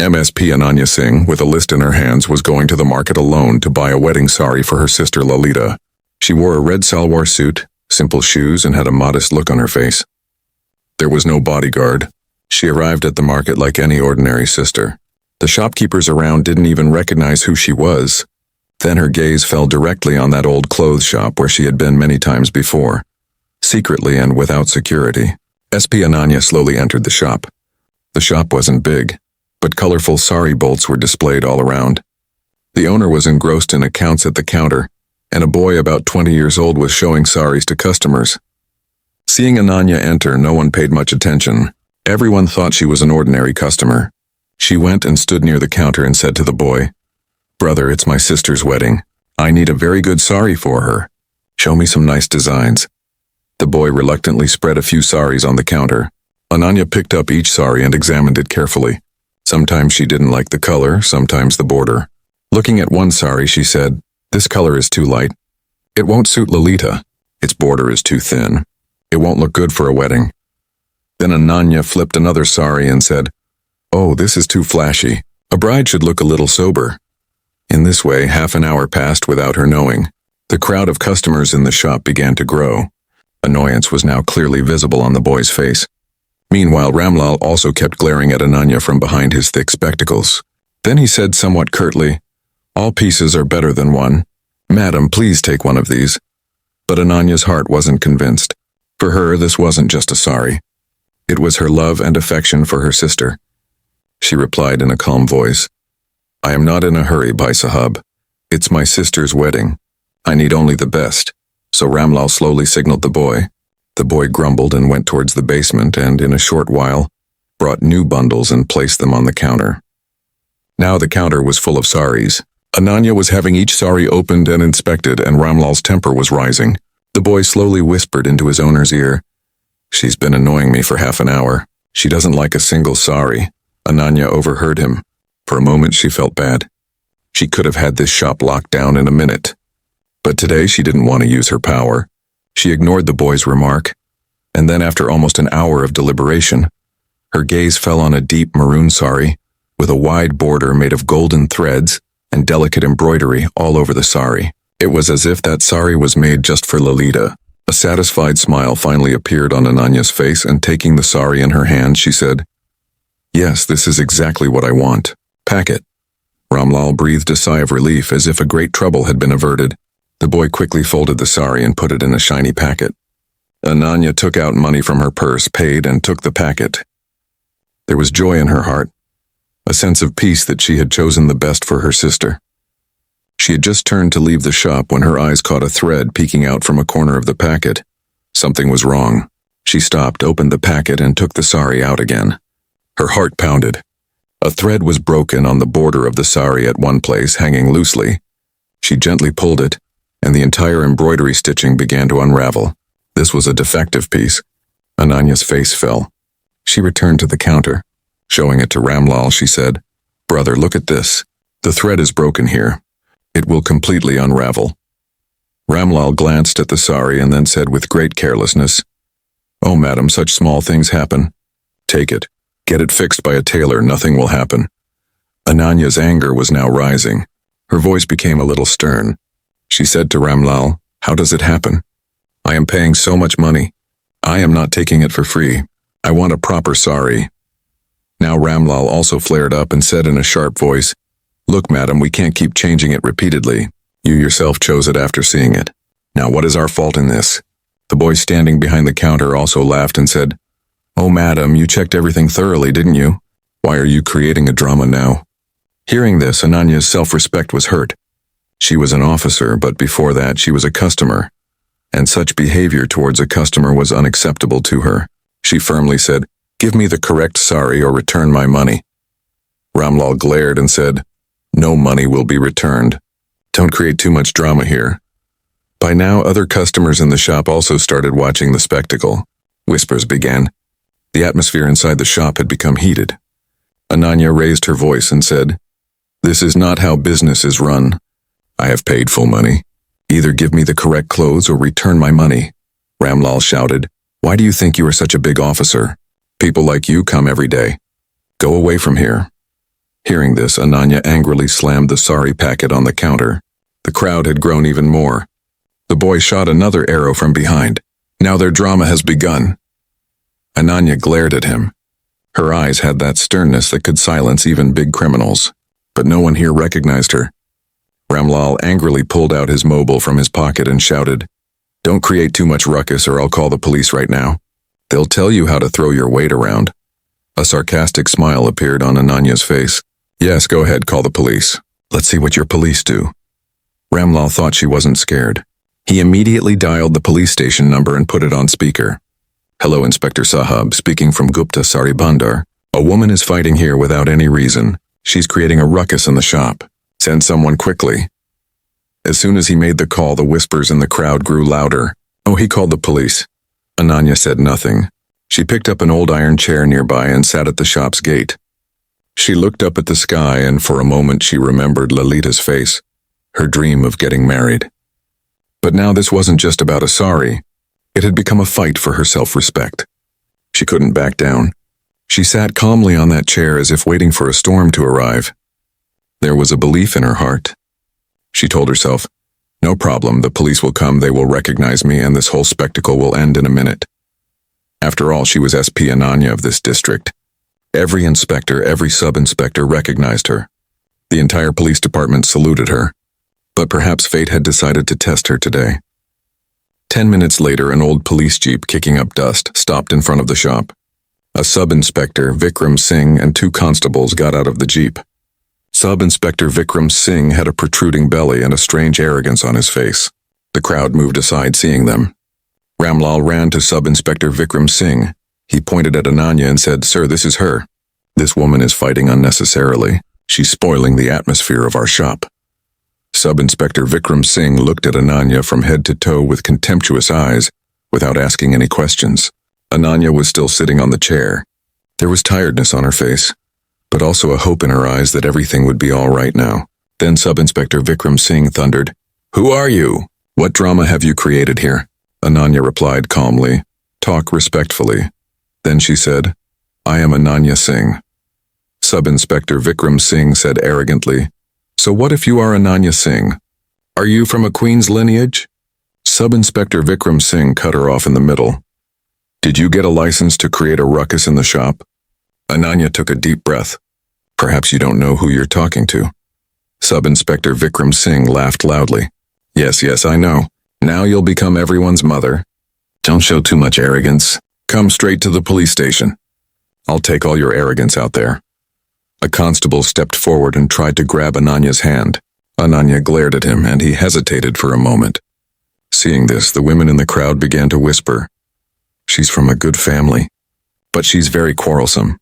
MSP Ananya Singh, with a list in her hands, was going to the market alone to buy a wedding sari for her sister Lalita. She wore a red salwar suit, simple shoes, and had a modest look on her face. There was no bodyguard. She arrived at the market like any ordinary sister. The shopkeepers around didn't even recognize who she was. Then her gaze fell directly on that old clothes shop where she had been many times before. Secretly and without security, SP Ananya slowly entered the shop. The shop wasn't big, but colorful sari bolts were displayed all around. The owner was engrossed in accounts at the counter, and a boy about 20 years old was showing saris to customers. Seeing Ananya enter, no one paid much attention. Everyone thought she was an ordinary customer. She went and stood near the counter and said to the boy, "Brother, it's my sister's wedding. I need a very good sari for her. Show me some nice designs." The boy reluctantly spread a few saris on the counter. Ananya picked up each sari and examined it carefully. Sometimes she didn't like the color, sometimes the border. Looking at one sari, she said, "This color is too light. It won't suit Lalita. Its border is too thin. It won't look good for a wedding." Then Ananya flipped another sari and said, "Oh, this is too flashy. A bride should look a little sober." In this way, half an hour passed without her knowing. The crowd of customers in the shop began to grow. Annoyance was now clearly visible on the boy's face. Meanwhile, Ramlal also kept glaring at Ananya from behind his thick spectacles. Then he said somewhat curtly, "All pieces are better than one. Madam, please take one of these." But Ananya's heart wasn't convinced. For her, this wasn't just a sari. It was her love and affection for her sister. She replied in a calm voice, "I am not in a hurry, Bhai Sahab. It's my sister's wedding. I need only the best." So Ramlal slowly signaled the boy. The boy grumbled and went towards the basement and, in a short while, brought new bundles and placed them on the counter. Now the counter was full of saris. Ananya was having each sari opened and inspected, and Ramlal's temper was rising. The boy slowly whispered into his owner's ear, "She's been annoying me for half an hour. She doesn't like a single sari." Ananya overheard him. For a moment she felt bad. She could have had this shop locked down in a minute. But today she didn't want to use her power. She ignored the boy's remark, and then after almost an hour of deliberation, her gaze fell on a deep maroon sari with a wide border made of golden threads and delicate embroidery all over the sari. It was as if that sari was made just for Lalita. A satisfied smile finally appeared on Ananya's face, and taking the sari in her hand, she said, "Yes, this is exactly what I want. Pack it." Ramlal breathed a sigh of relief, as if a great trouble had been averted. The boy quickly folded the sari and put it in a shiny packet. Ananya took out money from her purse, paid, and took the packet. There was joy in her heart, a sense of peace that she had chosen the best for her sister. She had just turned to leave the shop when her eyes caught a thread peeking out from a corner of the packet. Something was wrong. She stopped, opened the packet, and took the sari out again. Her heart pounded. A thread was broken on the border of the sari at one place, hanging loosely. She gently pulled it, and the entire embroidery stitching began to unravel. This was a defective piece. Ananya's face fell. She returned to the counter. Showing it to Ramlal, she said, "Brother, look at this. The thread is broken here. It will completely unravel." Ramlal glanced at the sari and then said with great carelessness, "Oh, madam, such small things happen. Take it. Get it fixed by a tailor, nothing will happen." Ananya's anger was now rising. Her voice became a little stern. She said to Ramlal, "How does it happen? I am paying so much money. I am not taking it for free. I want a proper sari." Now Ramlal also flared up and said in a sharp voice, "Look, madam, we can't keep changing it repeatedly. You yourself chose it after seeing it. Now what is our fault in this?" The boy standing behind the counter also laughed and said, "Oh, madam, you checked everything thoroughly, didn't you? Why are you creating a drama now?" Hearing this, Ananya's self-respect was hurt. She was an officer, but before that she was a customer, and such behavior towards a customer was unacceptable to her. She firmly said, "Give me the correct sari or return my money." Ramlal glared and said, "No money will be returned. Don't create too much drama here." By now, other customers in the shop also started watching the spectacle. Whispers began. The atmosphere inside the shop had become heated. Ananya raised her voice and said, "This is not how business is run. I have paid full money. Either give me the correct clothes or return my money." Ramlal shouted, "Why do you think you are such a big officer? People like you come every day. Go away from here." Hearing this, Ananya angrily slammed the sari packet on the counter. The crowd had grown even more. The boy shot another arrow from behind. Now their drama has begun. Ananya glared at him. Her eyes had that sternness that could silence even big criminals. But no one here recognized her. Ramlal angrily pulled out his mobile from his pocket and shouted, "Don't create too much ruckus or I'll call the police right now. They'll tell you how to throw your weight around." A sarcastic smile appeared on Ananya's face. "Yes, go ahead, call the police. Let's see what your police do." Ramlal thought she wasn't scared. He immediately dialed the police station number and put it on speaker. "Hello, Inspector Sahab, speaking from Gupta Sari Bhandar. A woman is fighting here without any reason. She's creating a ruckus in the shop. Send someone quickly." As soon as he made the call, the whispers in the crowd grew louder. "Oh, he called the police." Ananya said nothing. She picked up an old iron chair nearby and sat at the shop's gate. She looked up at the sky and for a moment she remembered Lalita's face, her dream of getting married. But now this wasn't just about a sari. It had become a fight for her self-respect. She couldn't back down. She sat calmly on that chair as if waiting for a storm to arrive. There was a belief in her heart. She told herself, "No problem, the police will come, they will recognize me, and this whole spectacle will end in a minute." After all, she was SP Ananya of this district. Every inspector, every sub-inspector recognized her. The entire police department saluted her. But perhaps fate had decided to test her today. 10 minutes later, an old police jeep kicking up dust stopped in front of the shop. A sub-inspector, Vikram Singh, and 2 constables got out of the jeep. Sub-Inspector Vikram Singh had a protruding belly and a strange arrogance on his face. The crowd moved aside seeing them. Ramlal ran to Sub-Inspector Vikram Singh. He pointed at Ananya and said, "Sir, this is her. This woman is fighting unnecessarily. She's spoiling the atmosphere of our shop." Sub-Inspector Vikram Singh looked at Ananya from head to toe with contemptuous eyes, without asking any questions. Ananya was still sitting on the chair. There was tiredness on her face, but also a hope in her eyes that everything would be all right now. Then Sub-Inspector Vikram Singh thundered, "Who are you? What drama have you created here?" Ananya replied calmly, "Talk respectfully." Then she said, "I am Ananya Singh." Sub-Inspector Vikram Singh said arrogantly, "So what if you are Ananya Singh? Are you from a queen's lineage?" Sub-Inspector Vikram Singh cut her off in the middle. "Did you get a license to create a ruckus in the shop?" Ananya took a deep breath. "Perhaps you don't know who you're talking to." Sub-Inspector Vikram Singh laughed loudly. Yes, I know. Now you'll become everyone's mother. Don't show too much arrogance. Come straight to the police station. I'll take all your arrogance out there." A constable stepped forward and tried to grab Ananya's hand. Ananya glared at him and he hesitated for a moment. Seeing this, the women in the crowd began to whisper, "She's from a good family, but she's very quarrelsome."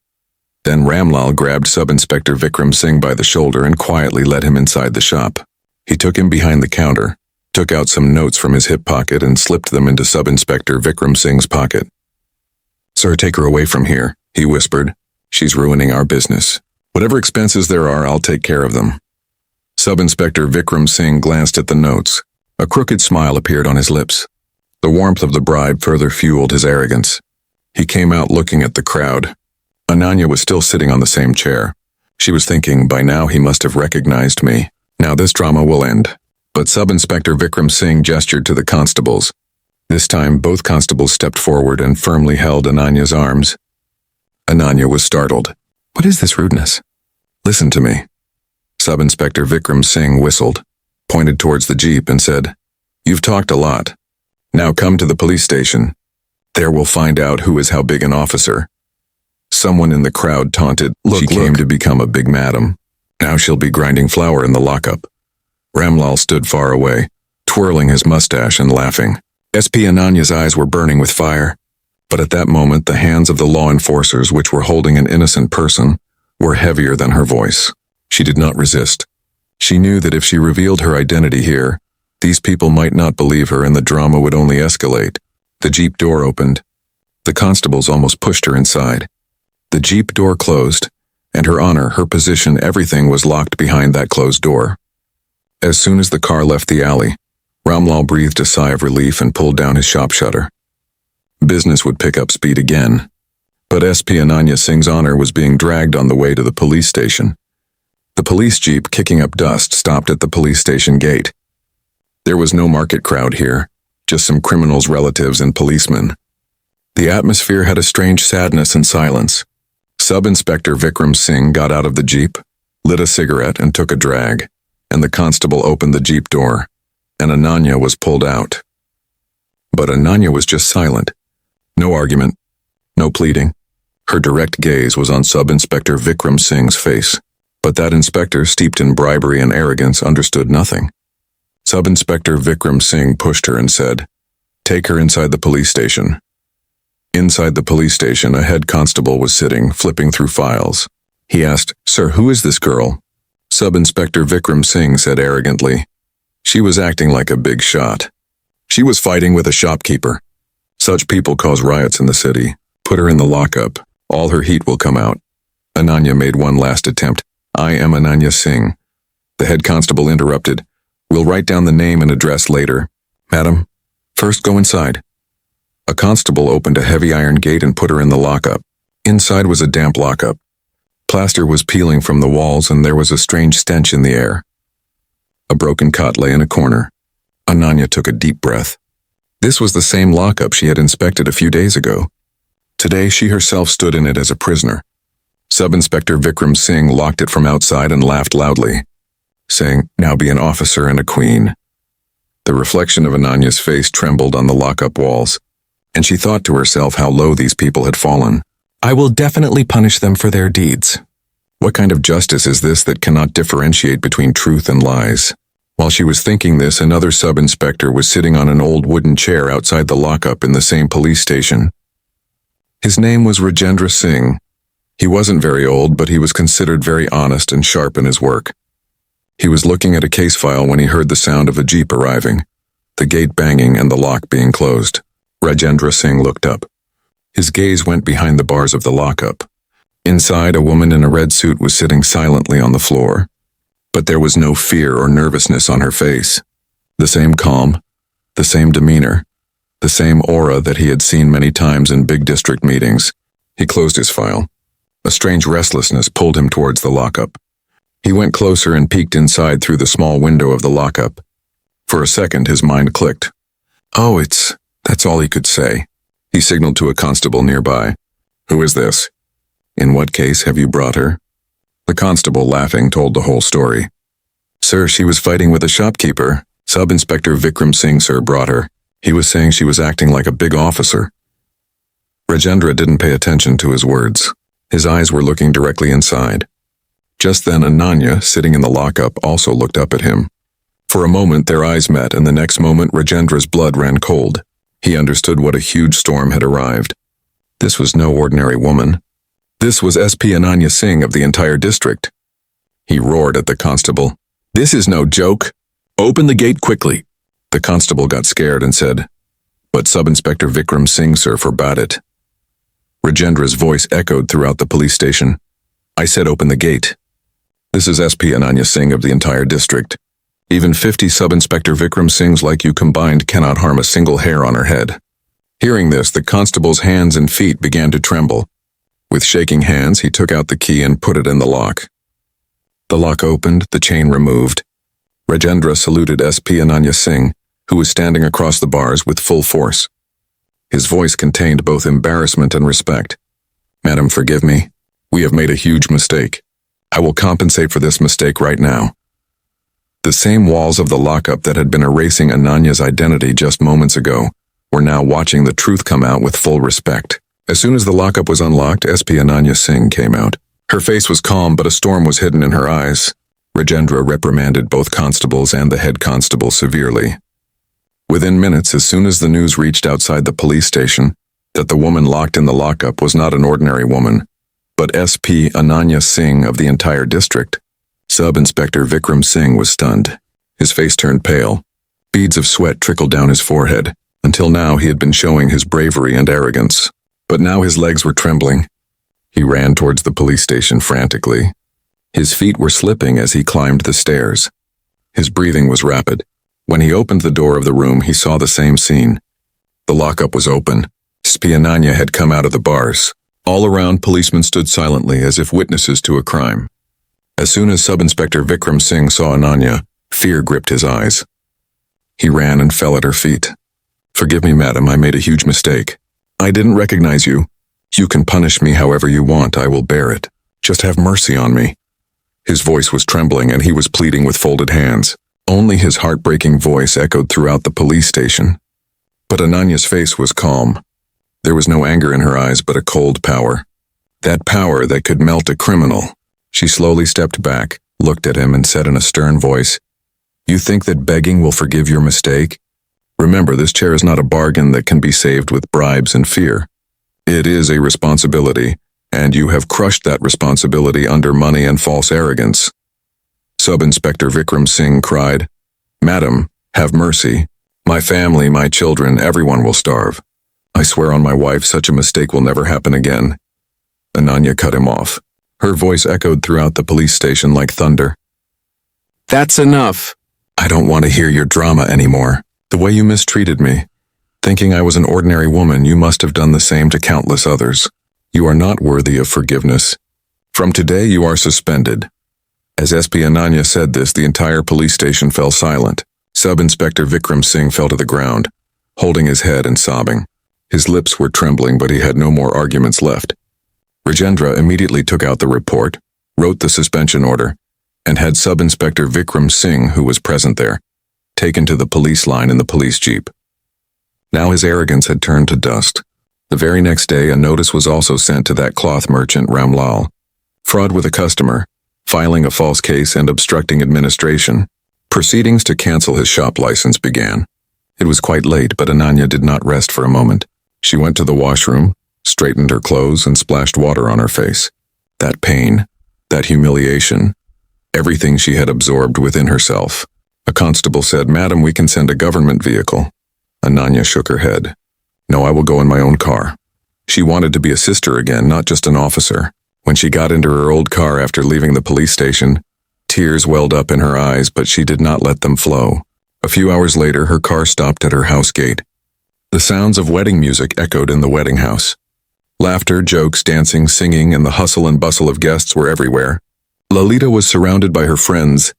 Then Ramlal grabbed Sub-Inspector Vikram Singh by the shoulder and quietly led him inside the shop. He took him behind the counter, took out some notes from his hip pocket and slipped them into Sub-Inspector Vikram Singh's pocket. "Sir, take her away from here," he whispered. "She's ruining our business. Whatever expenses there are, I'll take care of them." Sub-Inspector Vikram Singh glanced at the notes. A crooked smile appeared on his lips. The warmth of the bribe further fueled his arrogance. He came out looking at the crowd. Ananya was still sitting on the same chair. She was thinking, by now he must have recognized me. Now this drama will end. But Sub-Inspector Vikram Singh gestured to the constables. This time, both constables stepped forward and firmly held Ananya's arms. Ananya was startled. "What is this rudeness?" "Listen to me." Sub-Inspector Vikram Singh whistled, pointed towards the jeep and said, "You've talked a lot. Now come to the police station. There we'll find out who is how big an officer." Someone in the crowd taunted, She came to become a big madam. Now she'll be grinding flour in the lockup." Ramlal stood far away, twirling his mustache and laughing. SP Ananya's eyes were burning with fire. But at that moment, the hands of the law enforcers, which were holding an innocent person, were heavier than her voice. She did not resist. She knew that if she revealed her identity here, these people might not believe her and the drama would only escalate. The jeep door opened. The constables almost pushed her inside. The jeep door closed, and her honor, her position, everything was locked behind that closed door. As soon as the car left the alley, Ramlal breathed a sigh of relief and pulled down his shop shutter. Business would pick up speed again. But SP Ananya Singh's honor was being dragged on the way to the police station. The police jeep, kicking up dust, stopped at the police station gate. There was no market crowd here, just some criminals' relatives and policemen. The atmosphere had a strange sadness and silence. Sub-Inspector Vikram Singh got out of the jeep, lit a cigarette and took a drag, and the constable opened the jeep door, and Ananya was pulled out. But Ananya was just silent. No argument, no pleading. Her direct gaze was on Sub-Inspector Vikram Singh's face, but that inspector, steeped in bribery and arrogance, understood nothing. Sub-Inspector Vikram Singh pushed her and said, "Take her inside the police station." Inside the police station, a head constable was sitting, flipping through files. He asked, "Sir, who is this girl?" Sub-Inspector Vikram Singh said arrogantly, "She was acting like a big shot. She was fighting with a shopkeeper. Such people cause riots in the city. Put her in the lockup. All her heat will come out." Ananya made one last attempt. "I am Ananya Singh." The head constable interrupted. "We'll write down the name and address later. Madam, first go inside." A constable opened a heavy iron gate and put her in the lockup. Inside was a damp lockup. Plaster was peeling from the walls and there was a strange stench in the air. A broken cot lay in a corner. Ananya took a deep breath. This was the same lockup she had inspected a few days ago. Today she herself stood in it as a prisoner. Sub-Inspector Vikram Singh locked it from outside and laughed loudly, saying, "Now be an officer and a queen." The reflection of Ananya's face trembled on the lockup walls, and she thought to herself how low these people had fallen. "I will definitely punish them for their deeds. What kind of justice is this that cannot differentiate between truth and lies?" While she was thinking this, another sub-inspector was sitting on an old wooden chair outside the lockup in the same police station. His name was Rajendra Singh. He wasn't very old, but he was considered very honest and sharp in his work. He was looking at a case file when he heard the sound of a jeep arriving, the gate banging and the lock being closed. Rajendra Singh looked up. His gaze went behind the bars of the lockup. Inside, a woman in a red suit was sitting silently on the floor, but there was no fear or nervousness on her face. The same calm, the same demeanor, the same aura that he had seen many times in big district meetings. He closed his file. A strange restlessness pulled him towards the lockup. He went closer and peeked inside through the small window of the lockup. For a second, his mind clicked. "Oh, that's all he could say." He signaled to a constable nearby. "Who is this? In what case have you brought her?" The constable, laughing, told the whole story. "Sir, she was fighting with a shopkeeper. Sub-Inspector Vikram Singh, sir, brought her. He was saying she was acting like a big officer." Rajendra didn't pay attention to his words. His eyes were looking directly inside. Just then, Ananya, sitting in the lockup, also looked up at him. For a moment, their eyes met, and the next moment, Rajendra's blood ran cold. He understood what a huge storm had arrived. This was no ordinary woman. This was SP Ananya Singh of the entire district. He roared at the constable. "This is no joke. Open the gate quickly." The constable got scared and said, "But Sub-Inspector Vikram Singh, sir, forbade it." Rajendra's voice echoed throughout the police station. "I said open the gate. This is SP Ananya Singh of the entire district. Even 50 Sub-Inspector Vikram Singhs like you combined cannot harm a single hair on her head." Hearing this, the constable's hands and feet began to tremble. With shaking hands, he took out the key and put it in the lock. The lock opened, the chain removed. Rajendra saluted SP Ananya Singh, who was standing across the bars, with full force. His voice contained both embarrassment and respect. "Madam, forgive me. We have made a huge mistake. I will compensate for this mistake right now." The same walls of the lockup that had been erasing Ananya's identity just moments ago were now watching the truth come out with full respect. As soon as the lockup was unlocked, SP Ananya Singh came out. Her face was calm, but a storm was hidden in her eyes. Rajendra reprimanded both constables and the head constable severely. Within minutes, as soon as the news reached outside the police station that the woman locked in the lockup was not an ordinary woman, but SP Ananya Singh of the entire district, Sub-Inspector Vikram Singh was stunned. His face turned pale. Beads of sweat trickled down his forehead. Until now, he had been showing his bravery and arrogance. But now his legs were trembling. He ran towards the police station frantically. His feet were slipping as he climbed the stairs. His breathing was rapid. When he opened the door of the room, he saw the same scene. The lockup was open. SP Ananya had come out of the bars. All around, policemen stood silently as if witnesses to a crime. As soon as Sub-Inspector Vikram Singh saw Ananya, fear gripped his eyes. He ran and fell at her feet. "Forgive me, madam, I made a huge mistake. I didn't recognize you. You can punish me however you want, I will bear it. Just have mercy on me." His voice was trembling and he was pleading with folded hands. Only his heartbreaking voice echoed throughout the police station. But Ananya's face was calm. There was no anger in her eyes but a cold power. That power that could melt a criminal. She slowly stepped back, looked at him and said in a stern voice, "You think that begging will forgive your mistake? Remember, this chair is not a bargain that can be saved with bribes and fear. It is a responsibility, and you have crushed that responsibility under money and false arrogance." Sub-Inspector Vikram Singh cried, "Madam, have mercy. My family, my children, everyone will starve. I swear on my wife such a mistake will never happen again." Ananya cut him off. Her voice echoed throughout the police station like thunder. "That's enough. I don't want to hear your drama anymore. The way you mistreated me. Thinking I was an ordinary woman, you must have done the same to countless others. You are not worthy of forgiveness. From today you are suspended." As SP Ananya said this, the entire police station fell silent. Sub-Inspector Vikram Singh fell to the ground, holding his head and sobbing. His lips were trembling, but he had no more arguments left. Rajendra immediately took out the report, wrote the suspension order, and had Sub-Inspector Vikram Singh, who was present there, taken to the police line in the police jeep. Now his arrogance had turned to dust. The very next day, a notice was also sent to that cloth merchant, Ramlal. Fraud with a customer, filing a false case and obstructing administration. Proceedings to cancel his shop license began. It was quite late, but Ananya did not rest for a moment. She went to the washroom, straightened her clothes, and splashed water on her face. That pain, that humiliation, everything she had absorbed within herself. A constable said, "Madam, we can send a government vehicle." Ananya shook her head. "No, I will go in my own car." She wanted to be a sister again, not just an officer. When she got into her old car after leaving the police station, tears welled up in her eyes, but she did not let them flow. A few hours later, her car stopped at her house gate. The sounds of wedding music echoed in the wedding house. Laughter, jokes, dancing, singing, and the hustle and bustle of guests were everywhere. Lalita was surrounded by her friends,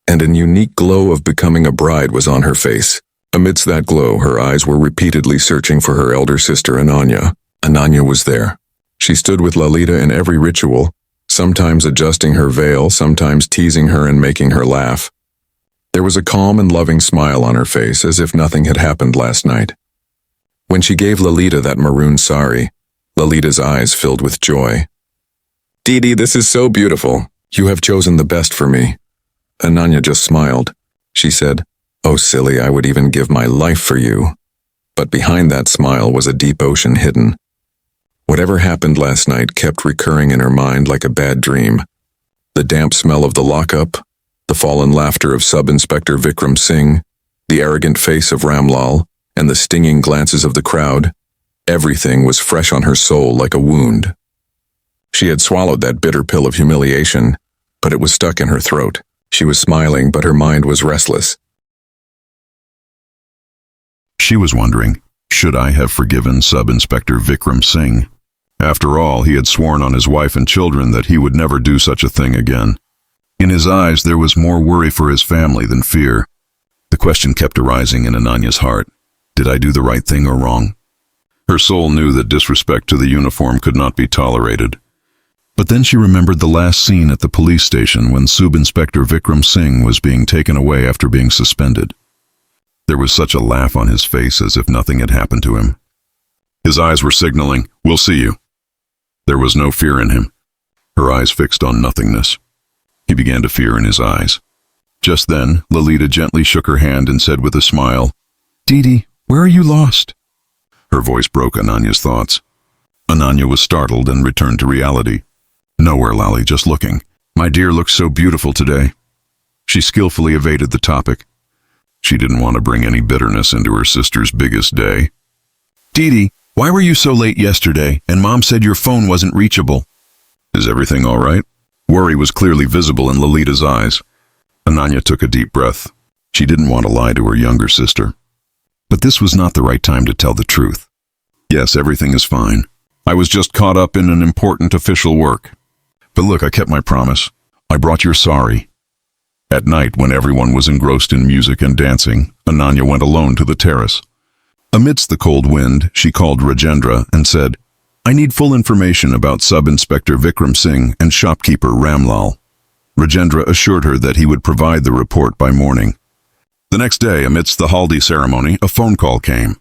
and an unique glow of becoming a bride was on her face. Amidst that glow, her eyes were repeatedly searching for her elder sister, Ananya. Ananya was there. She stood with Lalita in every ritual, sometimes adjusting her veil, sometimes teasing her and making her laugh. There was a calm and loving smile on her face, as if nothing had happened last night. When she gave Lalita that maroon sari, Lalita's eyes filled with joy. "Didi, this is so beautiful. You have chosen the best for me." Ananya just smiled. She said, "Oh, silly, I would even give my life for you." But behind that smile was a deep ocean hidden. Whatever happened last night kept recurring in her mind like a bad dream. The damp smell of the lockup, the fallen laughter of Sub-Inspector Vikram Singh, the arrogant face of Ramlal, and the stinging glances of the crowd. Everything was fresh on her soul like a wound. She had swallowed that bitter pill of humiliation, but it was stuck in her throat. She was smiling, but her mind was restless. She was wondering, should I have forgiven Sub-Inspector Vikram Singh? After all, he had sworn on his wife and children that he would never do such a thing again. In his eyes, there was more worry for his family than fear. The question kept arising in Ananya's heart. Did I do the right thing or wrong? Her soul knew that disrespect to the uniform could not be tolerated. But then she remembered the last scene at the police station when Sub-Inspector Vikram Singh was being taken away after being suspended. There was such a laugh on his face as if nothing had happened to him. His eyes were signaling, "We'll see you." There was no fear in him. Her eyes fixed on nothingness. He began to fear in his eyes. Just then, Lalita gently shook her hand and said with a smile, "Didi, where are you lost?" Her voice broke Ananya's thoughts. Ananya was startled and returned to reality. "Nowhere, Lali, just looking. My dear looks so beautiful today." She skillfully evaded the topic. She didn't want to bring any bitterness into her sister's biggest day. "Didi, why were you so late yesterday, and Mom said your phone wasn't reachable?" "Is everything all right?" Worry was clearly visible in Lalita's eyes. Ananya took a deep breath. She didn't want to lie to her younger sister. But this was not the right time to tell the truth. "Yes, everything is fine. I was just caught up in an important official work. But look, I kept my promise. I brought your sari." At night, when everyone was engrossed in music and dancing, Ananya went alone to the terrace. Amidst the cold wind, she called Rajendra and said, "I need full information about Sub-Inspector Vikram Singh and shopkeeper Ramlal." Rajendra assured her that he would provide the report by morning. The next day, amidst the Haldi ceremony, a phone call came.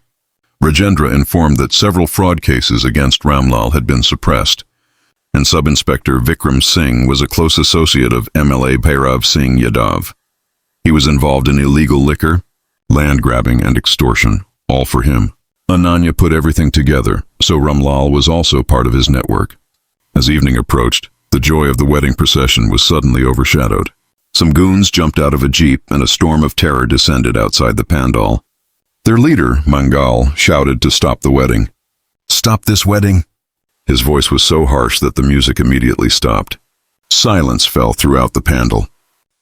Rajendra informed that several fraud cases against Ramlal had been suppressed, and Sub-Inspector Vikram Singh was a close associate of MLA Bhairav Singh Yadav. He was involved in illegal liquor, land grabbing, and extortion, all for him. Ananya put everything together, so Ramlal was also part of his network. As evening approached, the joy of the wedding procession was suddenly overshadowed. Some goons jumped out of a jeep and a storm of terror descended outside the pandal. Their leader, Mangal, shouted to stop the wedding. "Stop this wedding!" His voice was so harsh that the music immediately stopped. Silence fell throughout the pandal.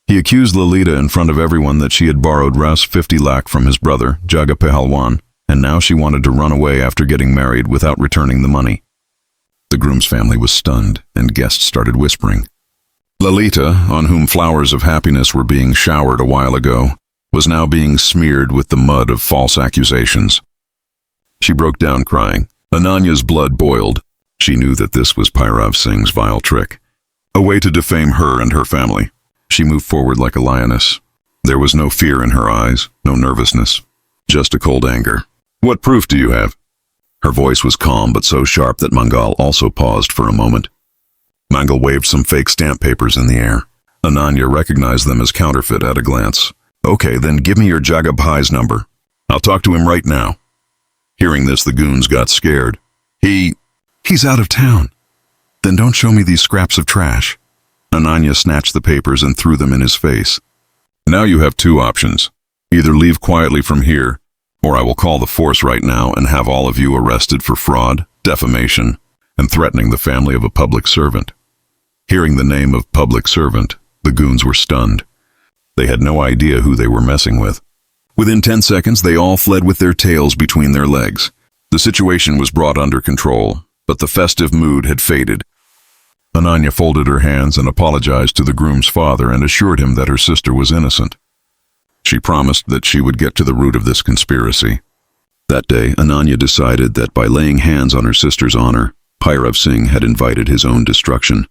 He accused Lalita in front of everyone that she had borrowed Ras 50 lakh from his brother, Jaga Pehalwan, and now she wanted to run away after getting married without returning the money. The groom's family was stunned, and guests started whispering. Lalita, on whom flowers of happiness were being showered a while ago, was now being smeared with the mud of false accusations. She broke down crying. Ananya's blood boiled. She knew that this was Bhairav Singh's vile trick, a way to defame her and her family. She moved forward like a lioness. There was no fear in her eyes, no nervousness, just a cold anger. "What proof do you have?" Her voice was calm but so sharp that Mangal also paused for a moment. Mangal waved some fake stamp papers in the air. Ananya recognized them as counterfeit at a glance. "Okay, then give me your Jaga Bhai's number. I'll talk to him right now." Hearing this, the goons got scared. He's out of town." "Then don't show me these scraps of trash." Ananya snatched the papers and threw them in his face. "Now you have two options. Either leave quietly from here, or I will call the force right now and have all of you arrested for fraud, defamation, and threatening the family of a public servant." Hearing the name of public servant, the goons were stunned. They had no idea who they were messing with. Within 10 seconds, they all fled with their tails between their legs. The situation was brought under control, but the festive mood had faded. Ananya folded her hands and apologized to the groom's father and assured him that her sister was innocent. She promised that she would get to the root of this conspiracy. That day, Ananya decided that by laying hands on her sister's honor, Bhairav Singh had invited his own destruction.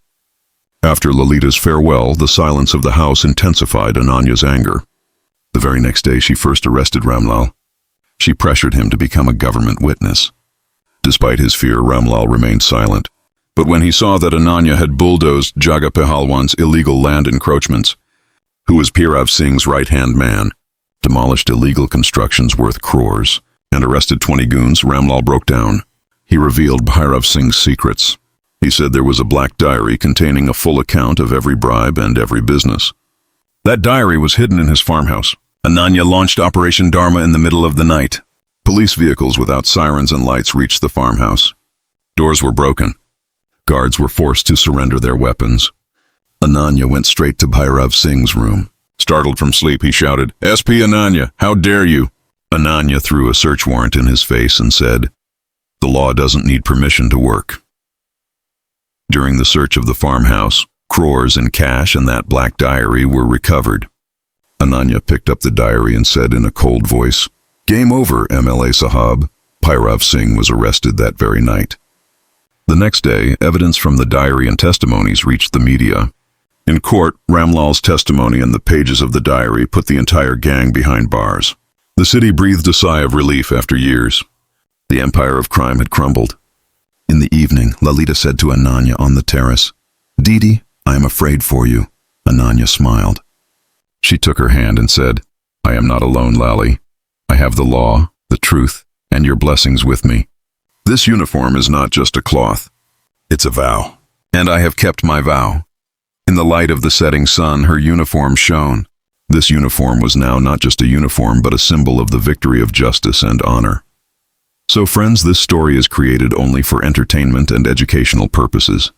After Lalita's farewell, the silence of the house intensified Ananya's anger. The very next day, she first arrested Ramlal. She pressured him to become a government witness. Despite his fear, Ramlal remained silent. But when he saw that Ananya had bulldozed Jaga Pehalwan's illegal land encroachments, who was Bhairav Singh's right-hand man, demolished illegal constructions worth crores, and arrested 20 goons, Ramlal broke down. He revealed Bhairav Singh's secrets. He said there was a black diary containing a full account of every bribe and every business. That diary was hidden in his farmhouse. Ananya launched Operation Dharma in the middle of the night. Police vehicles without sirens and lights reached the farmhouse. Doors were broken. Guards were forced to surrender their weapons. Ananya went straight to Bhairav Singh's room. Startled from sleep, he shouted, "SP Ananya, how dare you?" Ananya threw a search warrant in his face and said, "The law doesn't need permission to work." During the search of the farmhouse, crores in cash and that black diary were recovered. Ananya picked up the diary and said in a cold voice, "Game over, MLA Sahab." Bhairav Singh was arrested that very night. The next day, evidence from the diary and testimonies reached the media. In court, Ramlal's testimony and the pages of the diary put the entire gang behind bars. The city breathed a sigh of relief after years. The empire of crime had crumbled. In the evening, Lalita said to Ananya on the terrace, "Didi, I am afraid for you." Ananya smiled. She took her hand and said, "I am not alone, Lali. I have the law, the truth, and your blessings with me. This uniform is not just a cloth. It's a vow. And I have kept my vow." In the light of the setting sun, her uniform shone. This uniform was now not just a uniform, but a symbol of the victory of justice and honor. So friends, this story is created only for entertainment and educational purposes.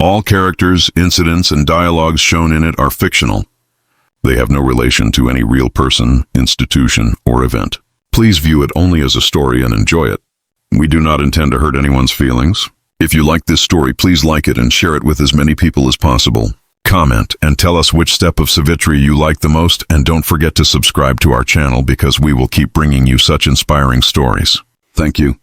All characters, incidents, and dialogues shown in it are fictional. They have no relation to any real person, institution, or event. Please view it only as a story and enjoy it. We do not intend to hurt anyone's feelings. If you like this story, please like it and share it with as many people as possible. comment, and tell us which step of Savitri you like the most, and don't forget to subscribe to our channel because we will keep bringing you such inspiring stories. Thank you.